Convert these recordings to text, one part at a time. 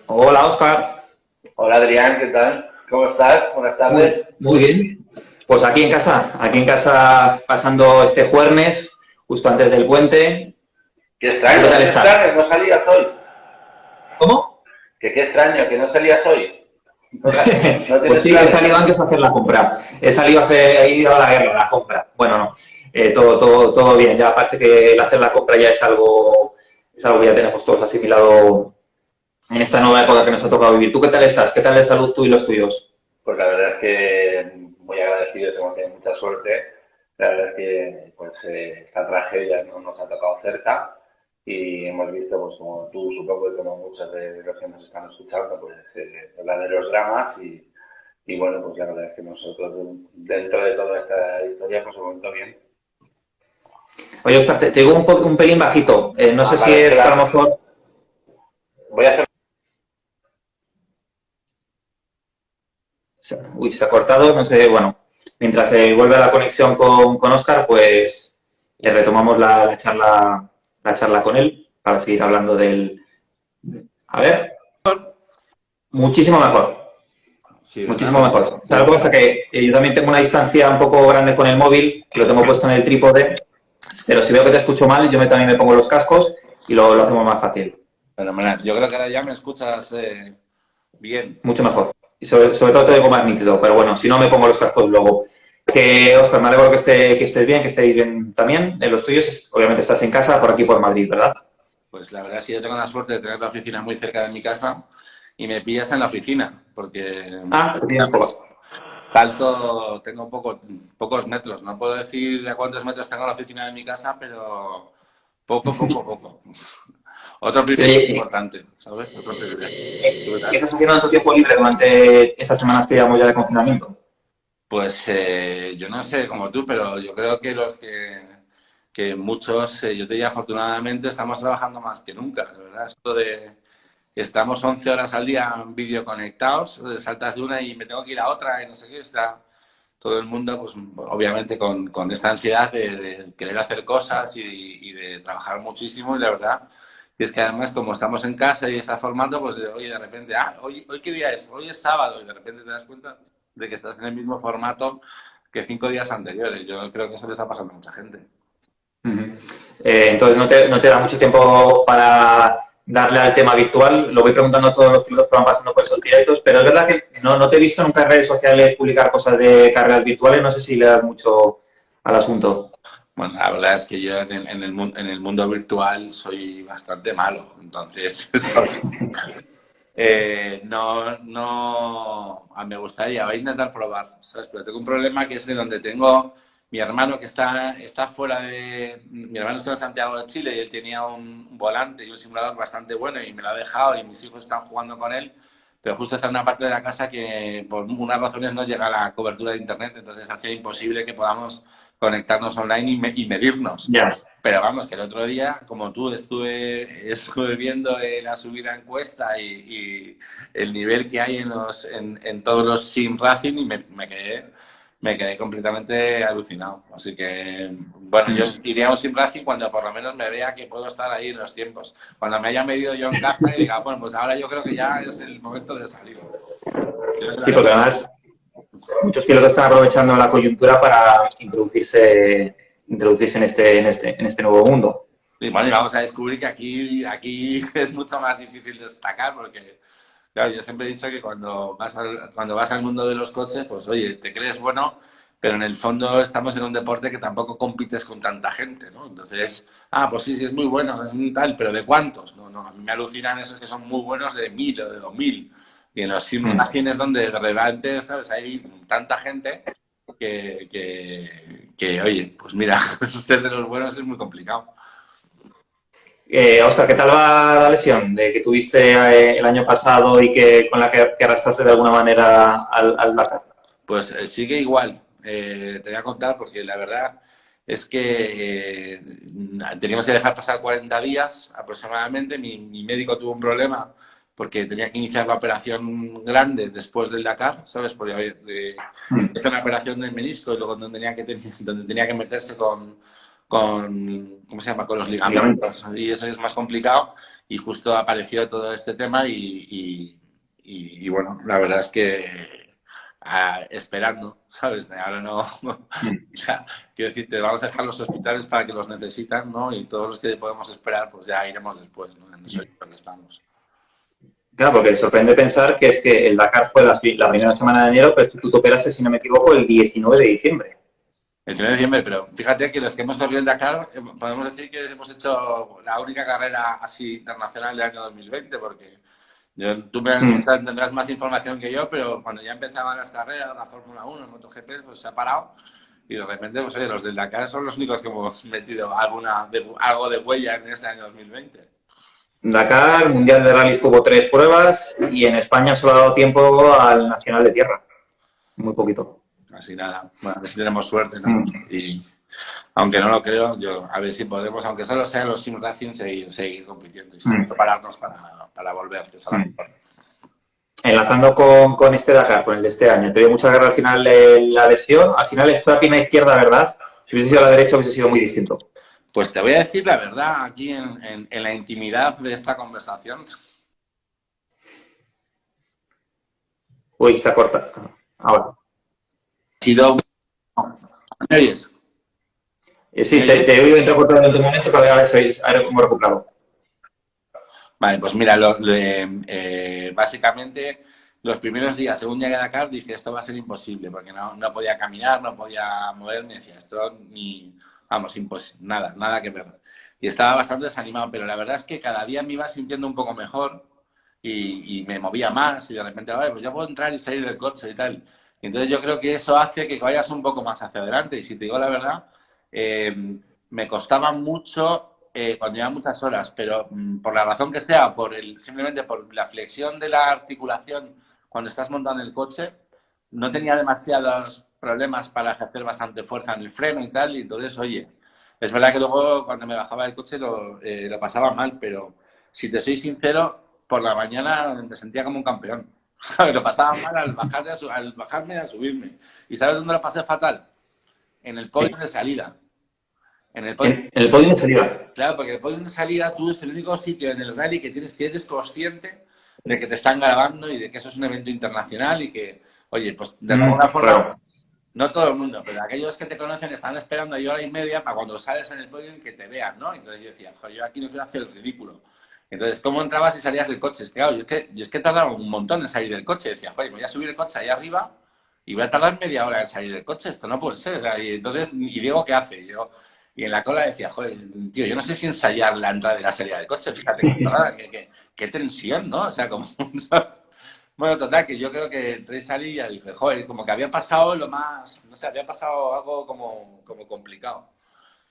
Hola, Oscar. Hola Adrián, ¿qué tal? ¿Cómo estás? Buenas Muy, tardes. muy bien. Pues aquí en casa pasando este jueves, justo antes del puente. ¿Tú qué tal Qué estás? extraño, no salías hoy. ¿Cómo? Que qué extraño, que no salías hoy. No Pues tienes sí, he planes. salido antes a hacer la compra. He ido a la guerra, a la compra. Bueno, no, todo bien. Ya parece que el hacer la compra ya es algo que ya tenemos todos asimilado en esta nueva época que nos ha tocado vivir. ¿Tú qué tal estás? ¿Qué tal de salud tú y los tuyos? Pues la verdad es que muy agradecido, hemos tenido mucha suerte. La verdad es que pues, esta tragedia no nos ha tocado cerca y hemos visto, pues como tú supongo y como muchos de los que nos están escuchando, pues verdaderos dramas y bueno, pues la verdad es que nosotros dentro de toda esta historia pues hemos ido bien. Oye, Oscar, te digo un pelín bajito. No sé Ah, si vale, es que a lo espera. mejor Voy a hacer. se ha cortado, no sé, bueno, mientras se vuelve a la conexión con Oscar, pues retomamos la charla con él para seguir hablando del... A ver, muchísimo mejor, Sí, ¿verdad? muchísimo mejor. O sea, lo que pasa es que yo también tengo una distancia un poco grande con el móvil, que lo tengo puesto en el trípode, pero si veo que te escucho mal, también me pongo los cascos y lo hacemos más fácil, Fenomenal. Yo creo que ahora ya me escuchas bien. mucho mejor. Y sobre todo te digo más nítido, pero bueno, si no me pongo los cascos luego. Que, Oscar, me alegro que estés bien, que estéis bien también. En los tuyos, obviamente estás en casa, por aquí por Madrid, ¿verdad? Pues la verdad es que yo tengo la suerte de tener la oficina muy cerca de mi casa y me pillas en la oficina, porque Ah, tienes poco. salto, tengo pocos metros. No puedo decir a cuántos metros tengo la oficina de mi casa, pero poco. Otro privilegio Oye, importante, ¿sabes? Otro privilegio. ¿Tú qué ¿qué tal? estás haciendo en tu tiempo libre durante estas semanas que llevamos ya de confinamiento? Pues yo no sé como tú, pero yo creo que que muchos, yo te diría afortunadamente, estamos trabajando más que nunca, de verdad. Esto de estamos 11 horas al día en vídeo conectados, saltas de una y me tengo que ir a otra y no sé qué, está todo el mundo, pues obviamente con esta ansiedad de querer hacer cosas y de trabajar muchísimo y la verdad. Y es que además, como estamos en casa y está formando, pues oye, de repente, hoy qué día es, hoy es sábado, y de repente te das cuenta de que estás en el mismo formato que 5 días anteriores. Yo creo que eso le está pasando a mucha gente. Uh -huh. Entonces no te da mucho tiempo para darle al tema virtual. Lo voy preguntando a todos los pilotos que van pasando por esos directos, pero es verdad que no te he visto nunca en redes sociales publicar cosas de carreras virtuales. No sé si le das mucho al asunto. Bueno, la verdad es que yo en el mundo virtual soy bastante malo, entonces me gustaría, voy a intentar probar, ¿sabes? Pero tengo un problema que es de donde tengo mi hermano que está fuera de... Mi hermano está en Santiago de Chile y él tenía un volante y un simulador bastante bueno y me lo ha dejado y mis hijos están jugando con él, pero justo está en una parte de la casa que por unas razones no llega a la cobertura de internet, entonces hace imposible que podamos conectarnos online y medirnos. Ya. Pero vamos, que el otro día, como tú, estuve viendo la subida encuesta y el nivel que hay en todos los sim racing y me quedé completamente alucinado. Así que, bueno, yo iría a un sim racing cuando por lo menos me vea que puedo estar ahí en los tiempos. Cuando me haya medido yo en casa y diga, bueno, pues ahora yo creo que ya es el momento de salir. Yo lo Sí, haré porque además muchos pilotos están aprovechando la coyuntura para introducirse en este nuevo mundo. y bueno, y vamos a descubrir que aquí es mucho más difícil destacar porque, claro, yo siempre he dicho que cuando vas al mundo de los coches, pues oye, te crees bueno, pero en el fondo estamos en un deporte que tampoco compites con tanta gente, ¿no? Entonces, pues sí, es muy bueno, es un tal, pero ¿de cuántos? No, a mí me alucinan esos que son muy buenos de 1000 o de 2000. Y en los simulaciones donde de repente, ¿sabes? Hay tanta gente que, oye, pues mira, ser de los buenos es muy complicado. Oscar, ¿qué tal va la lesión de que tuviste el año pasado y con la que arrastraste de alguna manera al Dakar? Pues sigue igual. Te voy a contar porque la verdad es que teníamos que dejar pasar 40 días aproximadamente. Mi médico tuvo un problema porque tenía que iniciar la operación grande después del Dakar, ¿sabes? Porque hizo una operación del menisco y luego donde tenía que meterse ¿cómo se llama? Con los ligamentos. Y eso es más complicado. y justo apareció todo este tema y bueno, la verdad es que esperando, ¿sabes? Ahora no, ya, quiero decirte, vamos a dejar los hospitales para que los necesitan, ¿no? Y todos los que podemos esperar, pues ya iremos después, ¿no? En eso es donde estamos. Claro, porque sorprende pensar que es que el Dakar fue la primera semana de enero, pero es que tú te operaste, si no me equivoco, el 19 de diciembre. El 19 de diciembre, pero fíjate que los que hemos corrido en Dakar, podemos decir que hemos hecho la única carrera así internacional del año 2020, porque tú tendrás más información que yo, pero cuando ya empezaban las carreras, la Fórmula 1, el MotoGP, pues se ha parado y de repente, pues oye, los del Dakar son los únicos que hemos metido algo de huella en este año 2020. Dakar, Mundial de Rallys hubo 3 pruebas y en España solo ha dado tiempo al Nacional de Tierra. Muy poquito. Así nada, bueno, a ver si tenemos suerte, ¿no? Y aunque no lo creo, yo a ver si podemos, aunque solo sean los sim racing, seguir compitiendo y sin prepararnos para volver, que es lo mejor. Enlazando con este Dakar, con el de este año, te dio mucha guerra al final la lesión. Al final fue a pierna izquierda, ¿verdad? Si hubiese sido a la derecha hubiese sido muy distinto. Pues te voy a decir la verdad aquí en la intimidad de esta conversación. Uy, se corta. Ahora. Ha sido... ¿Me oyes? Sí, te he oído entrecortado en tu momento, pero ahora hemos recuperado. Vale, pues mira, básicamente los primeros días, según llegué a Dakar, dije esto va a ser imposible, porque no podía caminar, no podía moverme, decía esto vamos, imposible, nada que ver. Y estaba bastante desanimado, pero la verdad es que cada día me iba sintiendo un poco mejor y me movía más y de repente, pues ya puedo entrar y salir del coche y tal. Y entonces yo creo que eso hace que vayas un poco más hacia adelante y si te digo la verdad, me costaba mucho cuando llevaba muchas horas, pero por la razón que sea, simplemente por la flexión de la articulación cuando estás montando el coche, no tenía demasiados problemas para ejercer bastante fuerza en el freno y tal, y entonces, oye, es verdad que luego cuando me bajaba del coche lo pasaba mal, pero si te soy sincero, por la mañana me sentía como un campeón. Lo pasaba mal al bajarme y a subirme. ¿Y sabes dónde lo pasé fatal? En el podio de salida. En el podio de salida. Claro, porque el podio de salida tú es el único sitio en el rally que eres consciente de que te están grabando y de que eso es un evento internacional y que, oye, pues de alguna forma, claro. No todo el mundo, pero aquellos que te conocen están esperando ahí hora y media para cuando sales en el podio y que te vean, ¿no? Entonces yo decía, yo aquí no quiero hacer el ridículo. Entonces, ¿cómo entrabas y salías del coche? Es que, claro, yo es que tardaba un montón en salir del coche. Decía, voy a subir el coche ahí arriba y voy a tardar media hora en salir del coche. Esto no puede ser. Y entonces, ¿y Diego qué hace? Y en la cola decía, tío, yo no sé si ensayar la entrada y la salida del coche. Fíjate, qué tensión, ¿no? O sea, como... Bueno, total, que yo creo que entré y salí y dije, como que había pasado lo más... No sé, había pasado algo como complicado.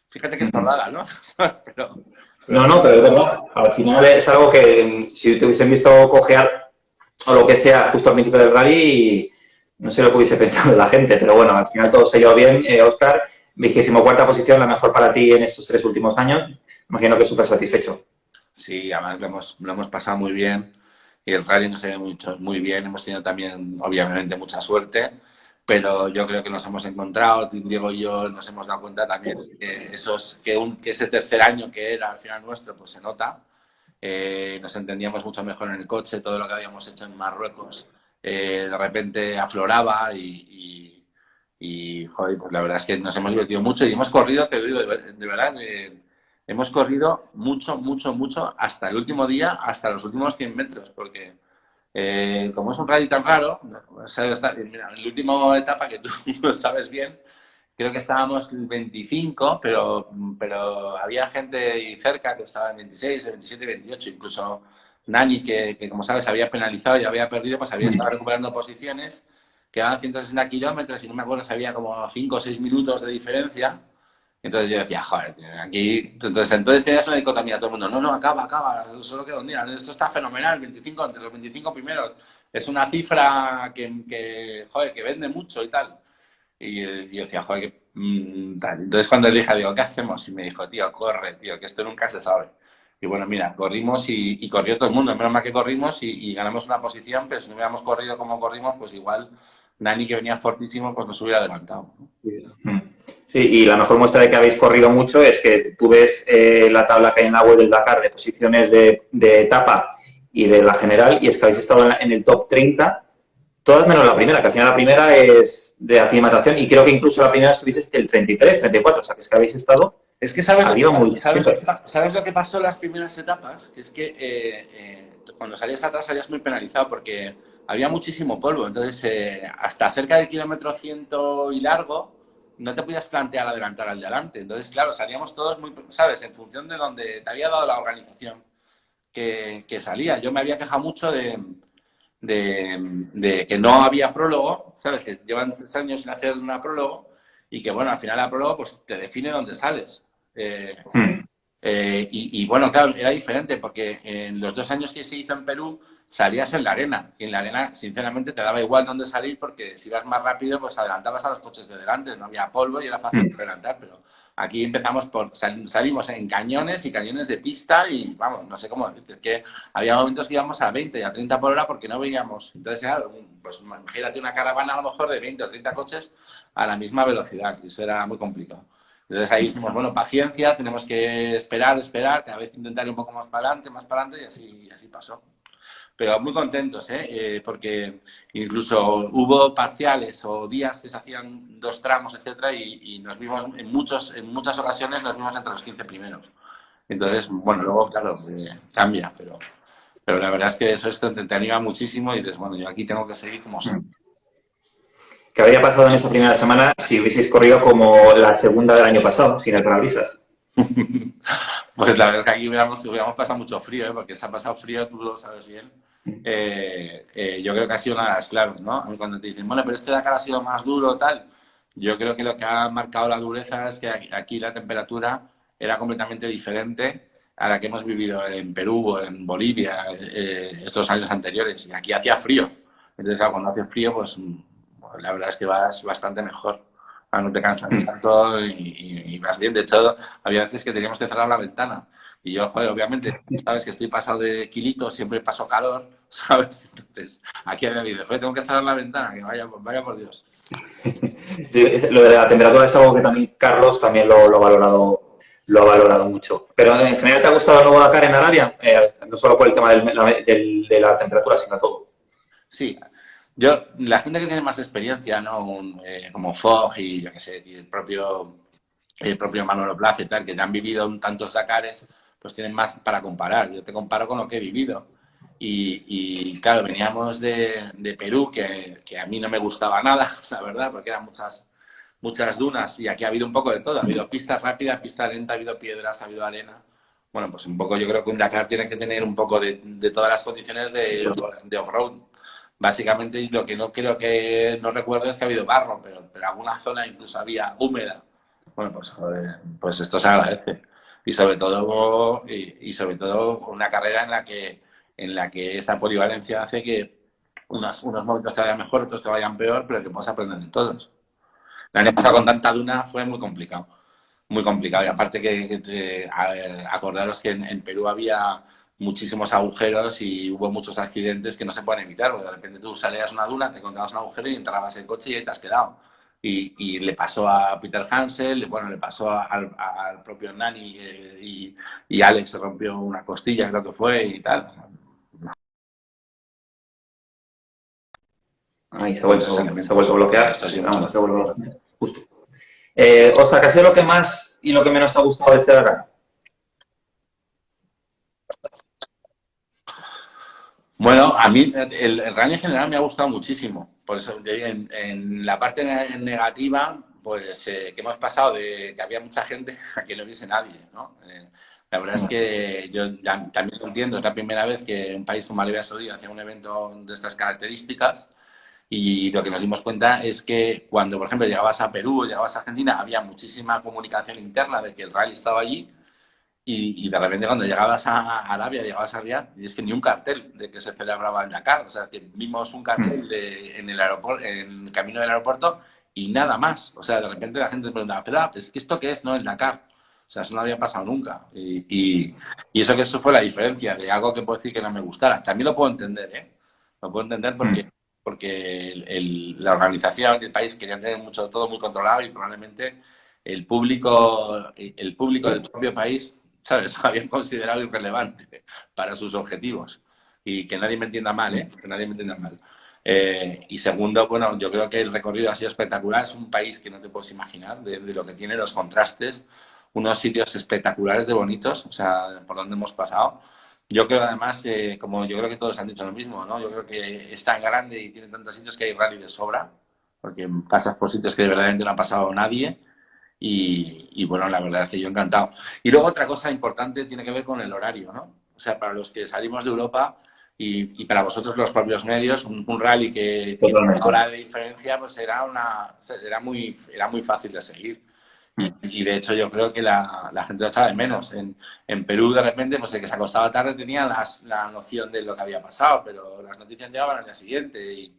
Fíjate que es rara, ¿no? pero... No, pero es verdad. Al final es algo que si te hubiesen visto cojear o lo que sea justo al principio del rally, no sé lo que hubiese pensado la gente, pero bueno, al final todo se llevó bien. Óscar, 24ª posición, la mejor para ti en estos 3 últimos años. Imagino que súper satisfecho. Sí, además lo hemos pasado muy bien y el rally nos ha ido muy bien. Hemos tenido también, obviamente, mucha suerte, pero yo creo que nos hemos encontrado, Diego y yo nos hemos dado cuenta también que ese tercer año que era al final nuestro, pues se nota. Nos entendíamos mucho mejor en el coche, todo lo que habíamos hecho en Marruecos de repente afloraba y joder, pues la verdad es que nos hemos divertido mucho y hemos corrido, te digo, de verdad, hemos corrido mucho hasta el último día, hasta los últimos 100 metros, porque como es un rally tan raro, mira, en la última etapa que tú lo sabes bien, creo que estábamos el 25, pero había gente cerca que estaba en 26, 27, 28, incluso Nani, que como sabes había penalizado y había perdido, pues había estado recuperando posiciones, quedaban 160 kilómetros y no me acuerdo si había como 5 o 6 minutos de diferencia. Entonces yo decía, joder, aquí... Entonces tenías una dicotomía, todo el mundo, no, acaba, solo queda un día, esto está fenomenal, 25, entre los 25 primeros, es una cifra que vende mucho y tal. Y yo decía, joder, tal. Entonces cuando le dije, digo, ¿qué hacemos? Y me dijo, tío, corre, tío, que esto nunca se sabe. Y bueno, mira, corrimos y corrió todo el mundo, menos mal que corrimos y ganamos una posición, pero si no hubiéramos corrido como corrimos, pues igual Nani, que venía fortísimo, pues nos hubiera adelantado, ¿no? Sí, y la mejor muestra de que habéis corrido mucho es que tú ves la tabla que hay en la web del Dakar de posiciones de etapa y de la general, y es que habéis estado en el top 30, todas menos la primera, que al final la primera es de aclimatación, y creo que incluso la primera estuviste el 33, 34, o sea, que es que habéis estado Es que sabes arriba muy siempre. sabes lo que pasó en las primeras etapas, que es que cuando salías atrás salías muy penalizado porque había muchísimo polvo, entonces hasta cerca del kilómetro 100 y largo no te podías plantear adelantar al de adelante, entonces claro, salíamos todos muy, ¿sabes? En función de donde te había dado la organización que salía. Yo me había quejado mucho de que no había prólogo, ¿sabes? Que llevan 3 años sin hacer una prólogo y que, bueno, al final la prólogo pues te define dónde sales. Y bueno, claro, era diferente porque en los 2 años que se hizo en Perú salías en la arena y en la arena, sinceramente, te daba igual dónde salir porque si ibas más rápido, pues adelantabas a los coches de delante, no había polvo y era fácil adelantar, pero aquí empezamos salimos en cañones y cañones de pista y vamos, no sé cómo decirte, que había momentos que íbamos a 20 y a 30 por hora porque no veíamos. Entonces, claro, pues imagínate una caravana a lo mejor de 20 o 30 coches a la misma velocidad y eso era muy complicado. Entonces ahí dijimos, bueno, paciencia, tenemos que esperar, cada vez intentar ir un poco más para adelante y así pasó. Pero muy contentos, porque incluso hubo parciales o días que se hacían 2 tramos, etcétera, y nos vimos en muchas ocasiones nos vimos entre los 15 primeros. Entonces, bueno, luego, claro, cambia, pero la verdad es que eso te anima muchísimo y dices, bueno, yo aquí tengo que seguir como soy. ¿Qué habría pasado en esa primera semana si hubieseis corrido como la segunda del año pasado, sin el parabrisas? Pues la verdad es que aquí hubiéramos pasado mucho frío, porque se ha pasado frío, tú lo sabes bien. Yo creo que ha sido una de las claves, ¿no? Cuando te dicen, bueno, pero este Dakar ha sido más duro, tal. Yo creo que lo que ha marcado la dureza es que aquí la temperatura era completamente diferente a la que hemos vivido en Perú o en Bolivia estos años anteriores. Y aquí hacía frío. Entonces, claro, cuando hace frío, pues la verdad es que vas bastante mejor. No te cansas tanto y vas bien. De hecho, había veces que teníamos que cerrar la ventana. Y yo, joder, obviamente, sabes que estoy pasado de kilitos, siempre paso calor, ¿sabes? Entonces, aquí había habido, joder, tengo que cerrar la ventana, que vaya por Dios. Sí, lo de la temperatura es algo que también Carlos también lo ha valorado mucho. Pero en general, ¿te ha gustado el nuevo Dakar en Arabia? No solo por el tema de la temperatura, sino todo. Sí, la gente que tiene más experiencia, ¿no? Como Fogg y yo qué sé, y el propio Manolo Plaza y tal, que ya han vivido tantos Dakares, pues tienen más para comparar. Yo te comparo con lo que he vivido. Y claro, veníamos de Perú, que a mí no me gustaba nada, la verdad, porque eran muchas dunas y aquí ha habido un poco de todo. Ha habido pistas rápidas, pista lenta, ha habido piedras, ha habido arena. Bueno, pues un poco yo creo que un Dakar tiene que tener un poco de todas las condiciones de off-road. Básicamente, lo que no recuerdo es que ha habido barro, pero alguna zona incluso había húmeda. Bueno, pues joder, pues esto se agradece. Y sobre todo una carrera en la que esa polivalencia hace que unos momentos te vayan mejor, otros te vayan peor, pero que puedas aprender de todos. El año pasado con tanta duna fue muy complicado. Muy complicado. Y aparte acordaros que en Perú había muchísimos agujeros y hubo muchos accidentes que no se pueden evitar. Porque de repente tú salías una duna, te encontrabas un agujero y entrabas en el coche y ahí te has quedado. Y le pasó a Peter Hansel, bueno, le pasó al propio Nani y Alex se rompió una costilla, creo que fue, y tal. Ahí se ha vuelto a bloquear. Esto sí, Vamos, se ha vuelto a bloquear. Justo. Oscar, ¿qué ha sido lo que más y lo que menos te ha gustado de este Dakar? Bueno, a mí el running en general me ha gustado muchísimo. Por eso, en la parte negativa, pues que hemos pasado de que había mucha gente a que no hubiese nadie, ¿no? La verdad es que yo también lo entiendo, es la primera vez que un país como Arabia Saudí hace un evento de estas características y lo que nos dimos cuenta es que cuando, por ejemplo, llegabas a Perú o llegabas a Argentina, había muchísima comunicación interna de que el rally estaba allí. Y de repente cuando llegabas a Arabia, llegabas a Riyadh, y es que ni un cartel de que se celebraba el Dakar. O sea, que vimos un cartel en el aeropuerto, en el camino del aeropuerto y nada más. O sea, de repente la gente preguntaba, pero es que ¿esto qué es? No, el Dakar. O sea, eso no había pasado nunca. Y eso fue la diferencia de algo que puedo decir que no me gustara. También lo puedo entender, ¿eh? Lo puedo entender porque la organización y el país querían tener todo muy controlado y probablemente el público del propio país, ¿sabes? Lo habían considerado irrelevante para sus objetivos. Y que nadie me entienda mal, ¿eh? Que nadie me entienda mal. Y segundo, bueno, yo creo que el recorrido ha sido espectacular. Es un país que no te puedes imaginar de lo que tiene, los contrastes, unos sitios espectaculares de bonitos, o sea, por donde hemos pasado. Yo creo además, como yo creo que todos han dicho lo mismo, ¿no? Yo creo que es tan grande y tiene tantos sitios que hay rally de sobra, porque pasas por sitios que verdaderamente no ha pasado nadie. Y bueno, la verdad es que yo encantado. Y luego otra cosa importante tiene que ver con el horario, ¿no? O sea, para los que salimos de Europa y para vosotros los propios medios, un rally que tiene una hora de diferencia, pues era muy fácil de seguir. Y de hecho yo creo que la gente lo echaba de menos. En Perú de repente, pues el que se acostaba tarde tenía la noción de lo que había pasado, pero las noticias llegaban al día siguiente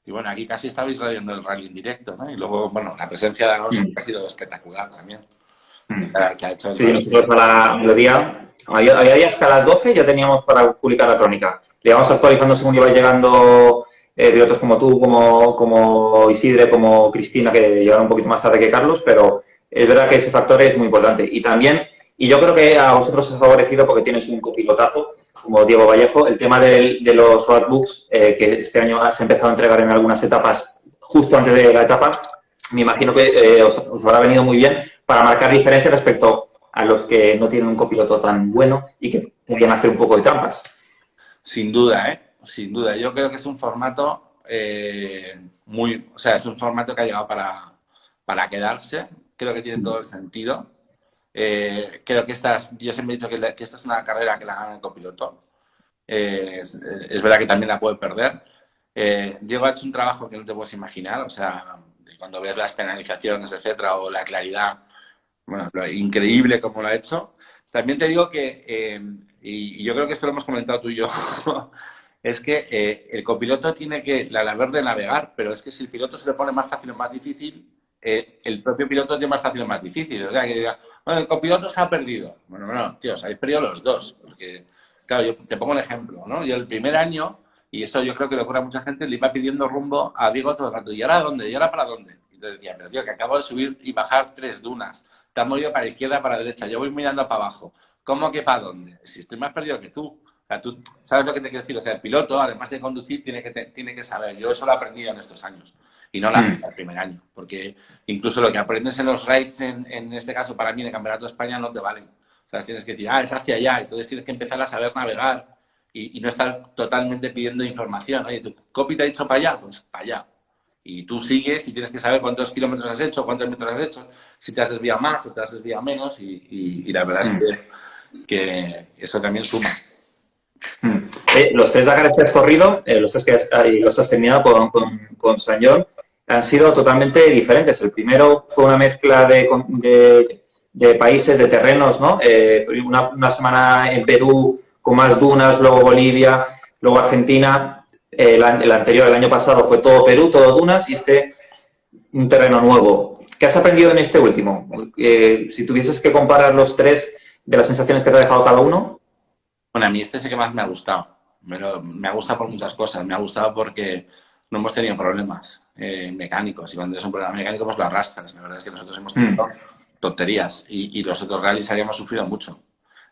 y bueno, aquí casi estabais radiando el rally en directo, ¿no? Y luego, bueno, la presencia de Alonso ha sido espectacular también. Que ha hecho Sí, nosotros a la mediodía, había días que a las 12 ya teníamos para publicar la crónica. Le íbamos actualizando según iba llegando pilotos como tú, como Isidre, como Cristina, que llegaron un poquito más tarde que Carlos, pero es verdad que ese factor es muy importante. Y también, y yo creo que a vosotros os ha favorecido porque tienes un copilotazo, como Diego Vallejo, el tema de los roadbooks, que este año has empezado a entregar en algunas etapas, justo antes de la etapa, me imagino que os habrá venido muy bien para marcar diferencia respecto a los que no tienen un copiloto tan bueno y que podrían hacer un poco de trampas. Sin duda, ¿eh? Sin duda. Yo creo que es un formato o sea, es un formato que ha llegado para quedarse. Creo que tiene todo el sentido. Creo que yo siempre he dicho que esta es una carrera que la gana el copiloto. Es verdad que también la puede perder. Diego ha hecho un trabajo que no te puedes imaginar, o sea, cuando ves las penalizaciones, etcétera, o la claridad, bueno, lo increíble como lo ha hecho. También te digo que, y yo creo que esto lo hemos comentado tú y yo, es que el copiloto tiene que la labor de navegar, pero es que si el piloto se le pone más fácil o más difícil, el propio piloto tiene más fácil o más difícil. O sea, que diga, bueno, el copiloto se ha perdido. Bueno, tío, habéis perdido los dos. Porque, claro, yo te pongo un ejemplo, ¿no? Yo el primer año, y eso yo creo que le ocurre a mucha gente, le iba pidiendo rumbo a Diego todo el rato. ¿Y ahora dónde? ¿Y ahora para dónde? Y te decía, pero tío, que acabo de subir y bajar 3 dunas. Te has movido para la izquierda, para la derecha. Yo voy mirando para abajo. ¿Cómo que para dónde? Si estoy más perdido que tú. O sea, tú sabes lo que te quiero decir. O sea, el piloto, además de conducir, tiene que saber. Yo eso lo he aprendido en estos años. Y no el primer año. Porque incluso lo que aprendes en los rides, en este caso para mí, de Campeonato de España, no te valen. O sea, tienes que decir, es hacia allá. Entonces tienes que empezar a saber navegar y no estar totalmente pidiendo información. Oye, ¿tu copy te ha dicho para allá? Pues para allá. Y tú sigues y tienes que saber cuántos kilómetros has hecho, cuántos metros has hecho, si te has desviado más o te has desviado menos. Y la verdad es que eso también suma. Los 3 Dakares que has corrido, los 3 que los has terminado con San John, han sido totalmente diferentes. El primero fue una mezcla de países, de terrenos, ¿no? Una semana en Perú con más dunas, luego Bolivia, luego Argentina. El anterior, el año pasado, fue todo Perú, todo dunas, y un terreno nuevo. ¿Qué has aprendido en este último? Si tuvieses que comparar los 3 de las sensaciones que te ha dejado cada uno. Bueno, a mí este es el que más me ha gustado. Pero me ha gustado por muchas cosas. Me ha gustado porque no hemos tenido problemas mecánicos. Y cuando tienes un problema mecánico, pues lo arrastras. La verdad es que nosotros hemos tenido tonterías. Y los otros rallies habíamos sufrido mucho.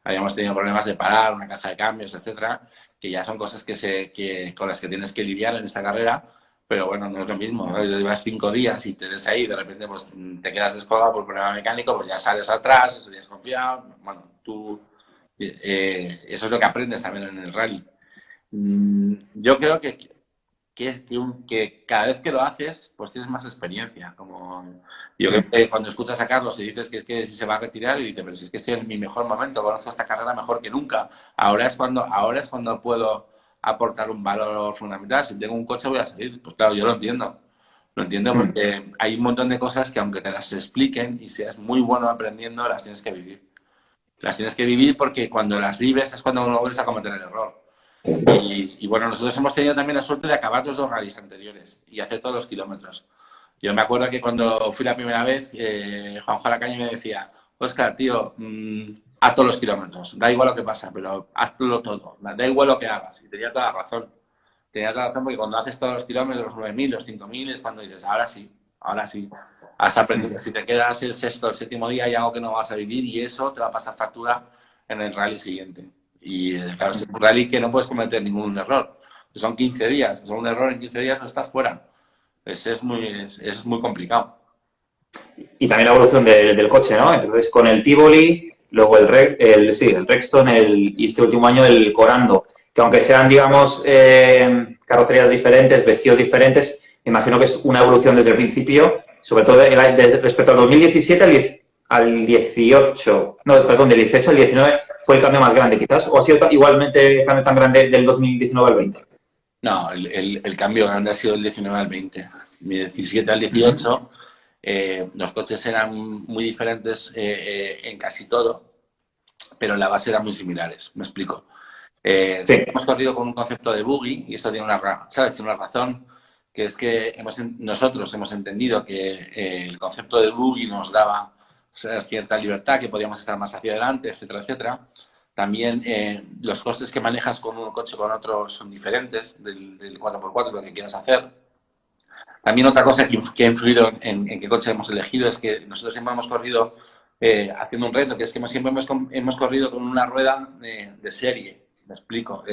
Habíamos tenido problemas de parar, una caja de cambios, etcétera, que ya son cosas con las que tienes que lidiar en esta carrera. Pero bueno, no es lo mismo, ¿no? Llevas 5 días y te ves ahí, de repente pues te quedas descolgado por problema mecánico, pues ya sales atrás, eso ya es confiado. Bueno, eso es lo que aprendes también en el rally. Yo creo que cada vez que lo haces, pues tienes más experiencia. Yo creo que cuando escuchas a Carlos y dices que es que si se va a retirar, y dices, pero si es que estoy en mi mejor momento, conozco esta carrera mejor que nunca. Ahora es cuando puedo aportar un valor fundamental. Si tengo un coche voy a salir. Pues claro, yo lo entiendo. Lo entiendo porque hay un montón de cosas que aunque te las expliquen y seas muy bueno aprendiendo, las tienes que vivir. Las tienes que vivir porque cuando las vives es cuando no vuelves a cometer el error. Y bueno, nosotros hemos tenido también la suerte de acabar los 2 rallies anteriores y hacer todos los kilómetros. Yo me acuerdo que cuando fui la primera vez, Juanjo Lacaña me decía, Óscar, tío, haz todos los kilómetros, da igual lo que pasa, pero hazlo todo, da igual lo que hagas. Y tenía toda la razón. Tenía toda la razón porque cuando haces todos los kilómetros, los 9.000, los 5.000, es cuando dices, ahora sí, ahora sí. Has aprendido. Si te quedas el sexto o el séptimo día hay algo que no vas a vivir y eso te va a pasar factura en el rally siguiente. Y claro, es un rally que no puedes cometer ningún error. Son 15 días. Son un error en 15 días no estás fuera. Es muy complicado. Y también la evolución del coche, ¿no? Entonces, con el Tivoli, luego el Rexton y este último año el Corando, que aunque sean, digamos, carrocerías diferentes, vestidos diferentes, me imagino que es una evolución desde el principio, sobre todo respecto al 2017 al 18, no, perdón, del 18 al 19 fue el cambio más grande, quizás, o ha sido igualmente el cambio tan grande del 2019 al 20. No, el cambio grande ha sido el 19 al 20. Del 17 al 18, los coches eran muy diferentes en casi todo, pero en la base eran muy similares. Me explico. Sí. Hemos corrido con un concepto de buggy y eso tiene tiene una razón, que es que nosotros hemos entendido que el concepto de buggy nos daba cierta libertad, que podíamos estar más hacia adelante, etcétera, etcétera. También los costes que manejas con un coche con otro son diferentes del 4x4, lo que quieras hacer. También otra cosa que ha influido en qué coche hemos elegido es que nosotros siempre hemos corrido haciendo un reto, que es que siempre hemos corrido con una rueda de serie. Me explico.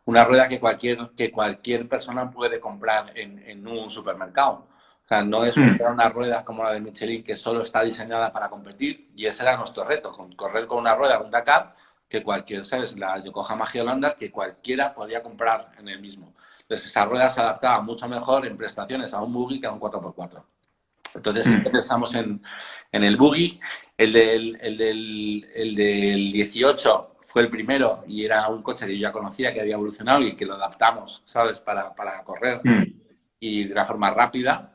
Una rueda que cualquier persona puede comprar en un supermercado. O sea, no es una rueda como la de Michelin que solo está diseñada para competir, y ese era nuestro reto, correr con una rueda, un Dakar, que ¿sabes? La Yokohama Highlander, que cualquiera podía comprar en el mismo. Entonces, esa rueda se adaptaba mucho mejor en prestaciones a un buggy que a un 4x4. Entonces, siempre pensamos en el buggy. El del 18 fue el primero y era un coche que yo ya conocía, que había evolucionado y que lo adaptamos, ¿sabes? Para correr y de una forma rápida.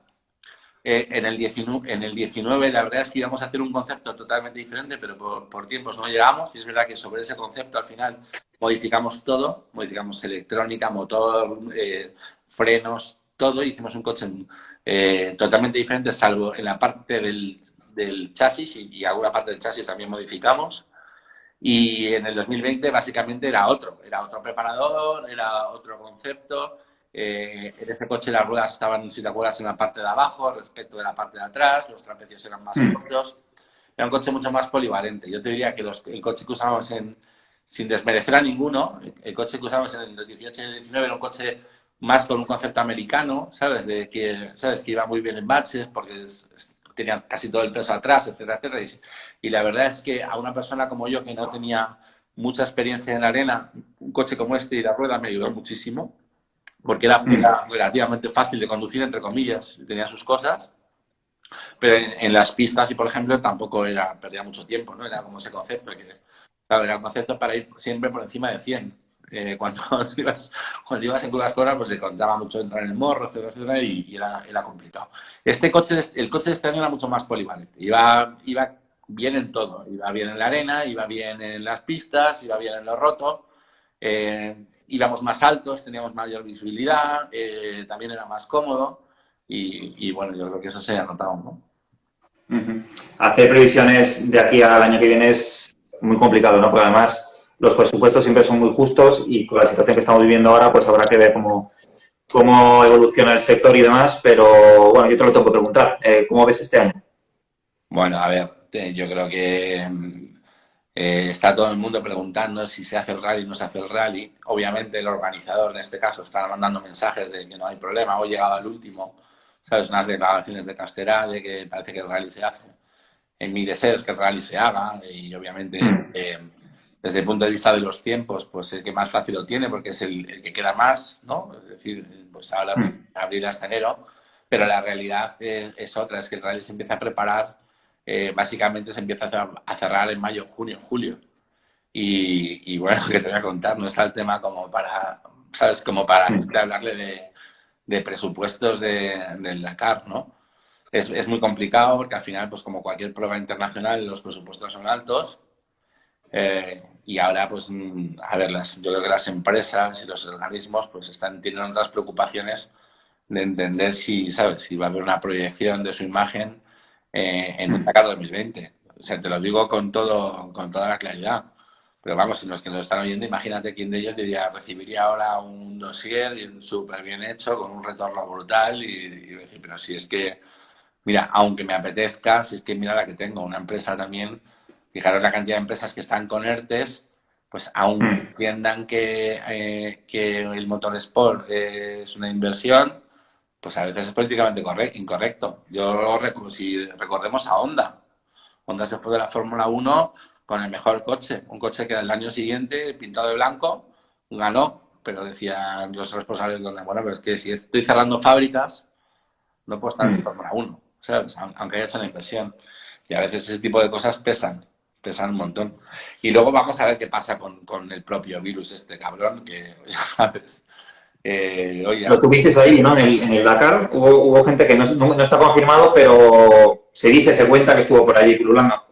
En el 19 la verdad es que íbamos a hacer un concepto totalmente diferente, pero por tiempos no llegamos, y es verdad que sobre ese concepto al final modificamos todo, modificamos electrónica, motor, frenos, todo, hicimos un coche totalmente diferente, salvo en la parte del chasis, y alguna parte del chasis también modificamos. Y en el 2020 básicamente era otro preparador, era otro concepto. En ese coche las ruedas estaban, si te acuerdas, en la parte de abajo respecto de la parte de atrás, los trapecios eran más cortos. Era un coche mucho más polivalente. Yo te diría que el coche que usábamos sin desmerecer a ninguno, el coche que usábamos en el 18 y el 19 era un coche más con un concepto americano, ¿sabes? Que iba muy bien en baches porque tenía casi todo el peso atrás, etcétera, etcétera. Y la verdad es que a una persona como yo, que no tenía mucha experiencia en la arena, un coche como este y la rueda me ayudó muchísimo, porque era relativamente fácil de conducir, entre comillas, tenía sus cosas, pero en las pistas, y por ejemplo, tampoco perdía mucho tiempo, ¿no? Era como ese concepto, claro, era un concepto para ir siempre por encima de 100. Cuando ibas en curvas cortas, pues le contaba mucho entrar en el morro, etcétera, etcétera, y era complicado. El coche de este año era mucho más polivalente. Iba bien en todo. Iba bien en la arena, iba bien en las pistas, iba bien en lo roto. Íbamos más altos, teníamos mayor visibilidad, también era más cómodo. Y bueno, yo creo que eso se ha notado, ¿no? Hacer previsiones de aquí al año que viene es muy complicado, ¿no? Porque además los presupuestos siempre son muy justos y con la situación que estamos viviendo ahora, pues habrá que ver cómo evoluciona el sector y demás, pero bueno, yo te lo tengo que preguntar. ¿Cómo ves este año? Bueno, a ver, yo creo que está todo el mundo preguntando si se hace el rally o no se hace el rally. Obviamente el organizador, en este caso, está mandando mensajes de que no hay problema. Hoy llegado al último, ¿sabes? Unas declaraciones de Casterá de que parece que el rally se hace. En mi deseo es que el rally se haga y obviamente desde el punto de vista de los tiempos, pues el que más fácil lo tiene porque es el que queda más, ¿no? Es decir, pues ahora abril hasta enero, pero la realidad es otra, es que el rally se empieza a preparar, básicamente se empieza a cerrar en mayo, junio, julio. Y bueno, que te voy a contar, no está el tema como para, ¿sabes? Como para hablarle de presupuestos del Dakar, ¿no? Es muy complicado porque al final, pues como cualquier prueba internacional, los presupuestos son altos. Y ahora, pues, a ver, yo creo que las empresas y los organismos pues tienen otras preocupaciones de entender si va a haber una proyección de su imagen en un Dakar 2020. O sea, te lo digo con toda la claridad. Pero vamos, si los que nos están oyendo, imagínate quién de ellos recibiría ahora un dossier súper bien hecho, con un retorno brutal y decir, pero si es que Mira, aunque me apetezca, si es que mira la que tengo, una empresa también, fijaros la cantidad de empresas que están con ERTES, pues aunque entiendan que el motorsport es una inversión, pues a veces es políticamente incorrecto. Si recordemos a Honda. Honda se fue de la Fórmula 1 con el mejor coche, un coche que el año siguiente, pintado de blanco, ganó, pero decían los responsables de Honda, bueno, pero es que si estoy cerrando fábricas, no puedo estar en Fórmula 1, ¿sabes? Aunque haya hecho la inversión. Y a veces ese tipo de cosas pesan un montón. Y luego vamos a ver qué pasa con el propio virus este cabrón, que ya sabes. Oye, Lo tuvisteis ahí, ¿no? En el Dakar hubo gente que no está confirmado, pero se cuenta que estuvo por allí pululando.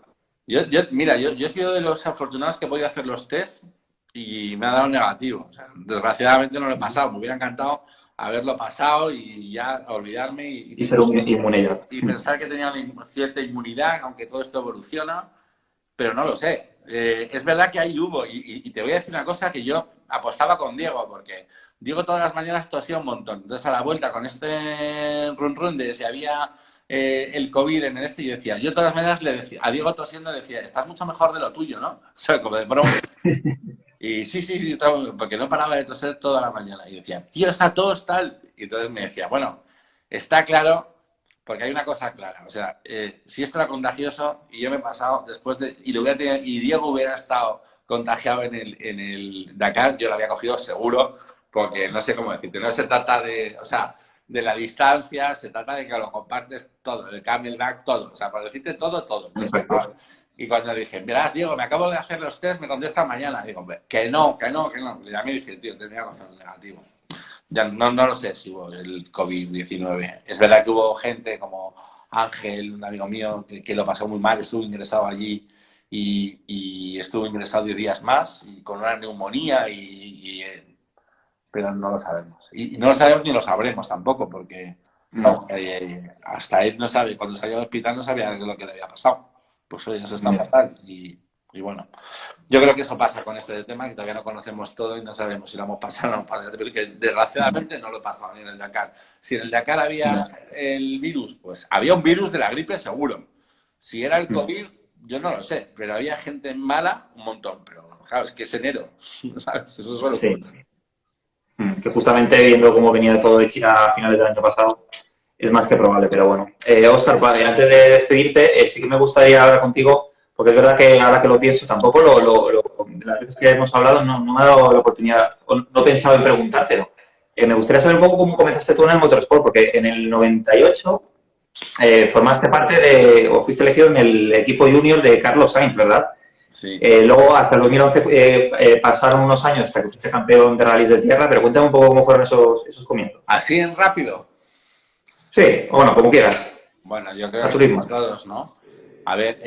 Mira, yo he sido de los afortunados que he podido hacer los test y me ha dado negativo. O sea, desgraciadamente no lo he pasado. Me hubiera encantado haberlo pasado y ya olvidarme Y ser inmune ya. y pensar que tenía cierta inmunidad, aunque todo esto evoluciona, pero no lo sé. Es verdad que ahí hubo, y te voy a decir una cosa que yo apostaba con Diego, porque Diego todas las mañanas tosía un montón. Entonces a la vuelta con este run de si había el COVID en el este, yo decía, yo todas las mañanas le decía, a Diego tosiendo le decía, estás mucho mejor de lo tuyo, ¿no? O sea, como de broma. Y sí, porque no paraba de toser toda la mañana. Y decía, tío, esa tos tal. Y entonces me decía, bueno, está claro, porque hay una cosa clara. O sea, si esto era contagioso y yo me he pasado después de. Y Diego hubiera estado contagiado en el Dakar, yo lo había cogido seguro, porque no sé cómo decirte, no se trata de. O sea, de la distancia, se trata de que lo compartes todo, el camelback, todo. O sea, para decirte todo. Entonces, y cuando le dije, verás, Diego, me acabo de hacer los test, me contesta mañana. Digo, que no. Le llamé y dije, tío, tenía razón, negativo. Ya no lo sé si hubo el COVID-19. Es verdad que hubo gente como Ángel, un amigo mío, que lo pasó muy mal, estuvo ingresado allí y estuvo ingresado 10 días más y con una neumonía, pero no lo sabemos. Y no lo sabemos ni lo sabremos tampoco, porque hasta él no sabe, cuando salió del hospital no sabía lo que le había pasado. Pues hoy eso está fatal. Y bueno, yo creo que eso pasa con este tema, que todavía no conocemos todo y no sabemos si lo hemos pasado o no pasado. Pero que desgraciadamente no lo he pasado ni en el Dakar. Si en el Dakar había el virus, pues había un virus de la gripe seguro. Si era el COVID, yo no lo sé, pero había gente mala, un montón. Pero claro, es que es enero, ¿sabes? Eso es solo. Sí. Es que justamente viendo cómo venía todo de China a finales del año pasado, es más que probable, pero bueno. Óscar, antes de despedirte, sí que me gustaría hablar contigo, porque es verdad que ahora que lo pienso, tampoco las veces que hemos hablado no me ha dado la oportunidad, no he pensado en preguntártelo. Me gustaría saber un poco cómo comenzaste tú en el motorsport, porque en el 98 formaste parte o fuiste elegido en el equipo junior de Carlos Sainz, ¿verdad? Sí. Luego, hasta el 2011, pasaron unos años hasta que fuiste campeón de rallies de tierra, pero cuéntame un poco cómo fueron esos comienzos. ¿Así en rápido? Sí, bueno, como quieras. Bueno, yo creo que somos todos, ¿no? A ver,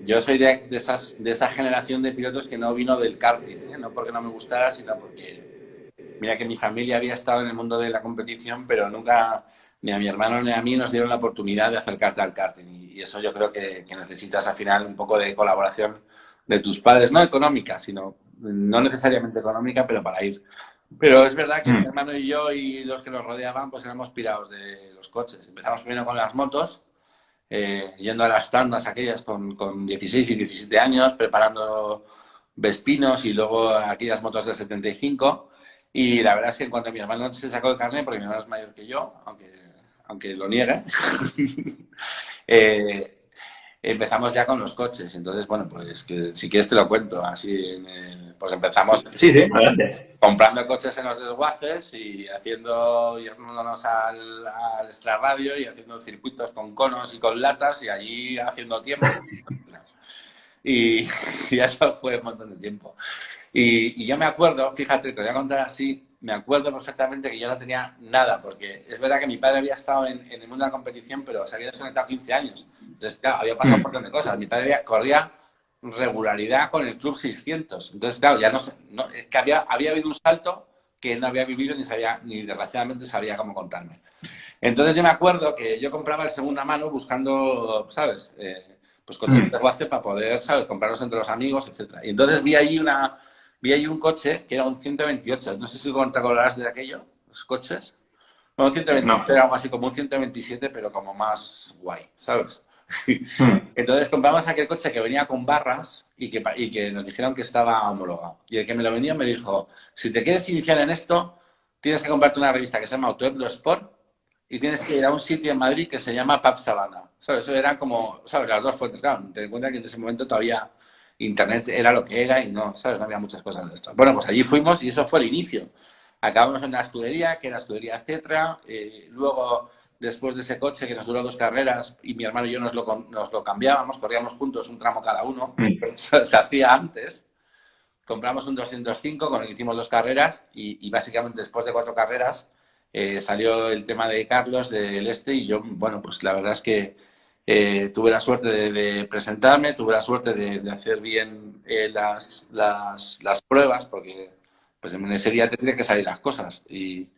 yo soy de esa generación de pilotos que no vino del karting, ¿eh? No porque no me gustara, sino porque, mira que mi familia había estado en el mundo de la competición, pero nunca, ni a mi hermano ni a mí nos dieron la oportunidad de acercarte al karting. Y eso yo creo que necesitas al final un poco de colaboración de tus padres, no económica, sino, no necesariamente económica, pero para ir. Pero es verdad que mi hermano y yo y los que nos rodeaban, pues éramos pirados de los coches. Empezamos primero con las motos, yendo a las tandas aquellas con 16 y 17 años, preparando Vespinos y luego aquellas motos del 75. Y la verdad es que en cuanto a mi hermano se sacó el carnet, porque mi hermano es mayor que yo, aunque lo niegue, empezamos ya con los coches. Entonces, bueno, pues que si quieres te lo cuento. Así, pues empezamos adelante. Comprando coches en los desguaces y yéndonos al extrarradio y haciendo circuitos con conos y con latas y allí haciendo tiempo. Y eso fue un montón de tiempo. Y yo me acuerdo, fíjate, te voy a contar así, me acuerdo perfectamente que yo no tenía nada, porque es verdad que mi padre había estado en el mundo de la competición, pero se había desconectado 15 años. Entonces, claro, había pasado un montón de cosas. Mi padre corría regularidad con el Club 600. Entonces, claro, ya es que había habido un salto que no había vivido ni desgraciadamente sabía cómo contarme. Entonces yo me acuerdo que yo compraba el segunda mano buscando, ¿sabes? Pues coches de desguace para poder, ¿sabes? Comprarlos entre los amigos, etcétera. Y entonces vi ahí un coche que era un 128. No sé si te acordarás de aquello, los coches. Bueno, un 127 No. era algo así como un 127, pero como más guay, ¿sabes? Mm. Entonces compramos aquel coche que venía con barras y que nos dijeron que estaba homologado. Y el que me lo vendió me dijo, si te quieres iniciar en esto, tienes que comprarte una revista que se llama Autoeblo Sport y tienes que ir a un sitio en Madrid que se llama Pub Sabana. ¿Sabes? Eso eran como, ¿sabes? Las dos fuentes. Claro, te das cuenta que en ese momento todavía Internet era lo que era y no, ¿sabes? No había muchas cosas de esto. Bueno, pues allí fuimos y eso fue el inicio. Acabamos en la escudería, que era la escudería Cetra. Luego, después de ese coche que nos duró 2 carreras y mi hermano y yo nos lo cambiábamos, corríamos juntos un tramo cada uno. Mm. Eso se hacía antes. Compramos un 205 con el que hicimos 2 carreras y básicamente después de 4 carreras salió el tema de Carlos del Este y yo, bueno, pues la verdad es que tuve la suerte de presentarme, tuve la suerte de hacer bien las pruebas porque pues en ese día tendría que salir las cosas y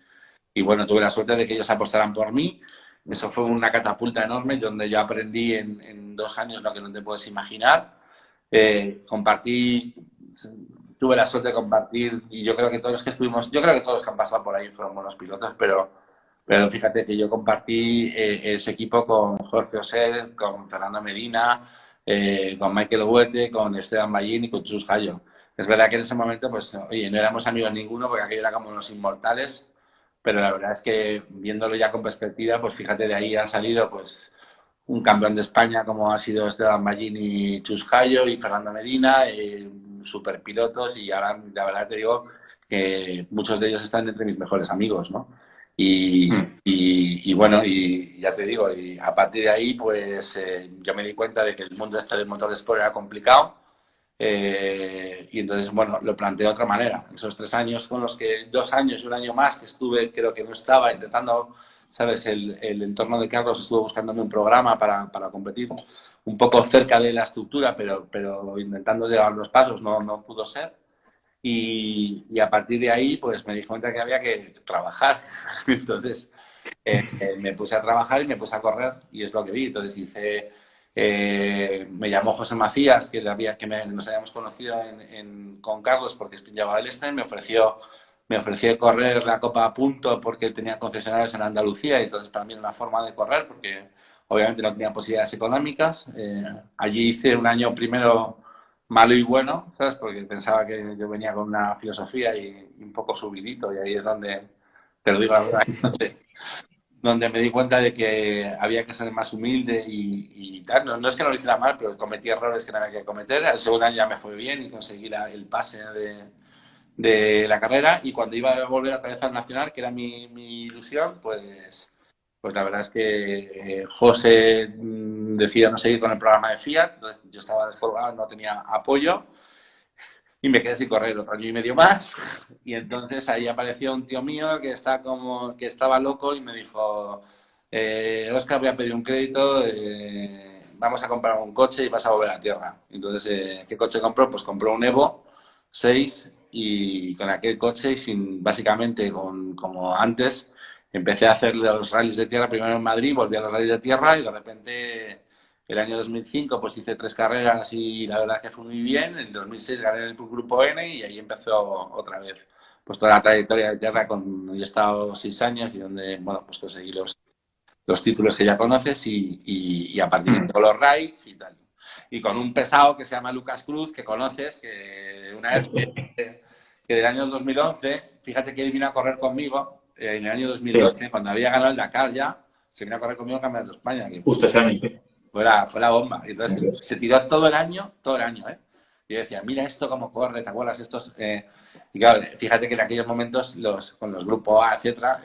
bueno, tuve la suerte de que ellos apostaran por mí. Eso fue una catapulta enorme donde yo aprendí en 2 años lo que no te puedes imaginar. Compartí, tuve la suerte de compartir y yo creo que todos los que estuvimos, yo creo que todos los que han pasado por ahí fueron buenos pilotos, pero fíjate que yo compartí ese equipo con Jorge Osel, con Fernando Medina, con Michael Huete, con Esteban Ballín y con Chus Gallo. Es verdad que en ese momento, pues, oye, no éramos amigos ninguno porque aquello era como los inmortales, pero la verdad es que viéndolo ya con perspectiva, pues fíjate, de ahí han salido, pues, un campeón de España como ha sido Esteban Ballín y Chus Gallo y Fernando Medina, super pilotos y ahora la verdad te digo que muchos de ellos están entre mis mejores amigos, ¿no? Mm. Y bueno, y ya te digo, y a partir de ahí pues yo me di cuenta de que el mundo este del motor sport era complicado y entonces, bueno, lo planteé de otra manera. Esos 3 años con los que 2 años y un año más que estuve, creo que no estaba intentando, ¿sabes? El entorno de Carlos estuvo buscándome un programa para competir un poco cerca de la estructura, pero intentando llevar los pasos, no pudo ser. Y a partir de ahí, pues me di cuenta que había que trabajar. Entonces, me puse a trabajar y me puse a correr y es lo que vi. Entonces hice, me llamó José Macías, nos habíamos conocido con Carlos porque llevaba el este, me ofreció correr la Copa a Punto porque él tenía concesionarios en Andalucía y entonces para mí era una forma de correr porque obviamente no tenía posibilidades económicas. Allí hice un año primero malo y bueno, ¿sabes? Porque pensaba que yo venía con una filosofía y un poco subidito y ahí es donde, te lo digo la verdad, donde me di cuenta de que había que ser más humilde y tal. No es que no lo hiciera mal, pero cometí errores que no había que cometer. El segundo año ya me fue bien y conseguí el pase de la carrera y cuando iba a volver otra vez al Nacional, que era mi ilusión, pues la verdad es que José decidió no seguir con el programa de Fiat, entonces yo estaba descolgado, no tenía apoyo y me quedé sin correr 1 año y medio más y entonces ahí apareció un tío mío que estaba loco y me dijo Óscar, voy a pedir un crédito, vamos a comprar un coche y vas a volver a tierra. Entonces, ¿qué coche compró? Pues compró un Evo 6 y con aquel coche y básicamente como antes empecé a hacer los rallies de tierra primero en Madrid, volví a los rallies de tierra y de repente el año 2005 pues hice 3 carreras y la verdad que fue muy bien. En 2006 gané el Grupo N y ahí empezó otra vez pues toda la trayectoria de tierra. Yo he estado 6 años y donde, bueno, pues conseguí los títulos que ya conoces y a partir de todos los rides y tal. Y con un pesado que se llama Lucas Cruz, que conoces, que una vez que del año 2011, fíjate que él vino a correr conmigo en el año 2012, sí, cuando había ganado el Dakar ya, se vino a correr conmigo en Campeonato de España. Justo ese año, sí. Fue la bomba. Y entonces se tiró todo el año, ¿eh? Y yo decía, mira esto cómo corre, ¿te acuerdas? Y claro, fíjate que en aquellos momentos, con los grupos A, etcétera,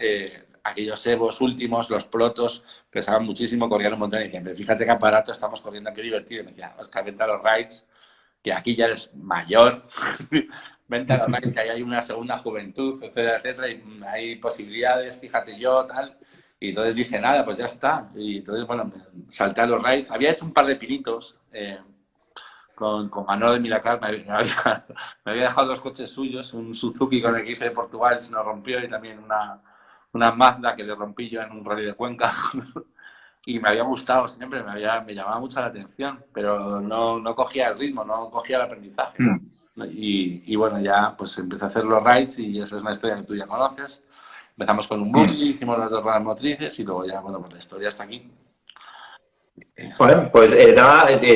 aquellos Evos últimos, los protos, pesaban muchísimo, corrían un montón y decían, pero fíjate qué aparato estamos corriendo, qué divertido. Y me decía, Óscar, vente a los rides, que aquí ya eres mayor, vente a los rides, que ahí hay una segunda juventud, etcétera, etcétera, y hay posibilidades, fíjate yo, tal. Y entonces dije, nada, pues ya está. Y entonces, bueno, salté a los rides. Había hecho un par de pinitos con Manolo de Milacar. Me había dejado 2 coches suyos, un Suzuki con el que hice de Portugal, se nos rompió, y también una Mazda que le rompí yo en un rally de Cuenca. Y me había gustado siempre, me llamaba mucho la atención, pero no cogía el ritmo, no cogía el aprendizaje. Y bueno, ya pues empecé a hacer los rides y esa es una historia que tú ya conoces. Empezamos con un buggy, hicimos las 2 ruedas motrices y luego ya, bueno, pues la historia está aquí. Bueno, pues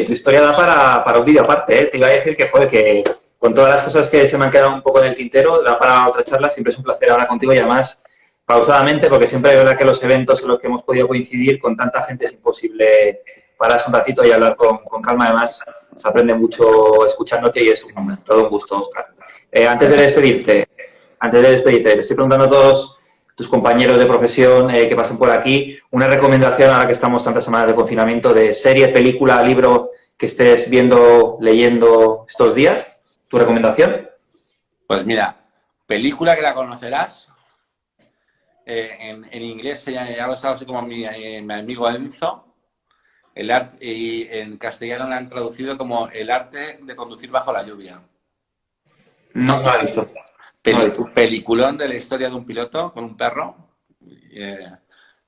tu historia da para un vídeo aparte, ¿eh? Te iba a decir que, joder, que con todas las cosas que se me han quedado un poco en el tintero, da para otra charla. Siempre es un placer hablar contigo y además pausadamente, porque siempre es verdad que los eventos en los que hemos podido coincidir con tanta gente es imposible pararse un ratito y hablar con calma. Además, se aprende mucho escuchándote y es todo un gusto, Óscar. Antes de despedirte, te estoy preguntando a todos tus compañeros de profesión que pasen por aquí, una recomendación ahora que estamos tantas semanas de confinamiento de serie, película, libro que estés viendo, leyendo estos días. ¿Tu recomendación? Pues mira, película que la conocerás, en inglés se llama algo así como mi amigo Enzo, y en castellano la han traducido como El arte de conducir bajo la lluvia. No lo he visto. Peliculón de la historia de un piloto con un perro.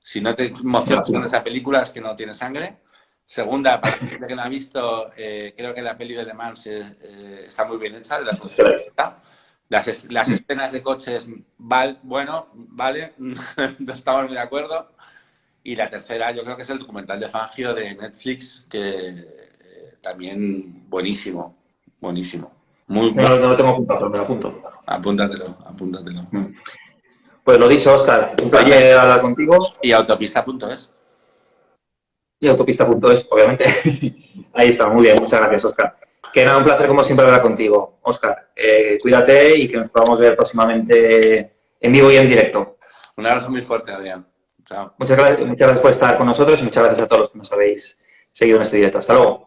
Si no te emocionas con esa película es que no tiene sangre. Segunda, para la gente que no ha visto, creo que la peli de Le Mans está muy bien hecha. Las escenas de coches, vale, no estamos muy de acuerdo. Y la tercera, yo creo que es el documental de Fangio de Netflix, que también buenísimo. Muy no lo tengo apuntado, pero me lo apunto. Apúntatelo. Pues lo dicho, Óscar, un placer hablar contigo. Y autopista.es. Y autopista.es, obviamente. Ahí está, muy bien, muchas gracias, Óscar. Que nada, un placer como siempre hablar contigo, Óscar. Cuídate y que nos podamos ver próximamente en vivo y en directo. Un abrazo muy fuerte, Adrián. Chao. Muchas gracias por estar con nosotros y muchas gracias a todos los que nos habéis seguido en este directo. Hasta luego.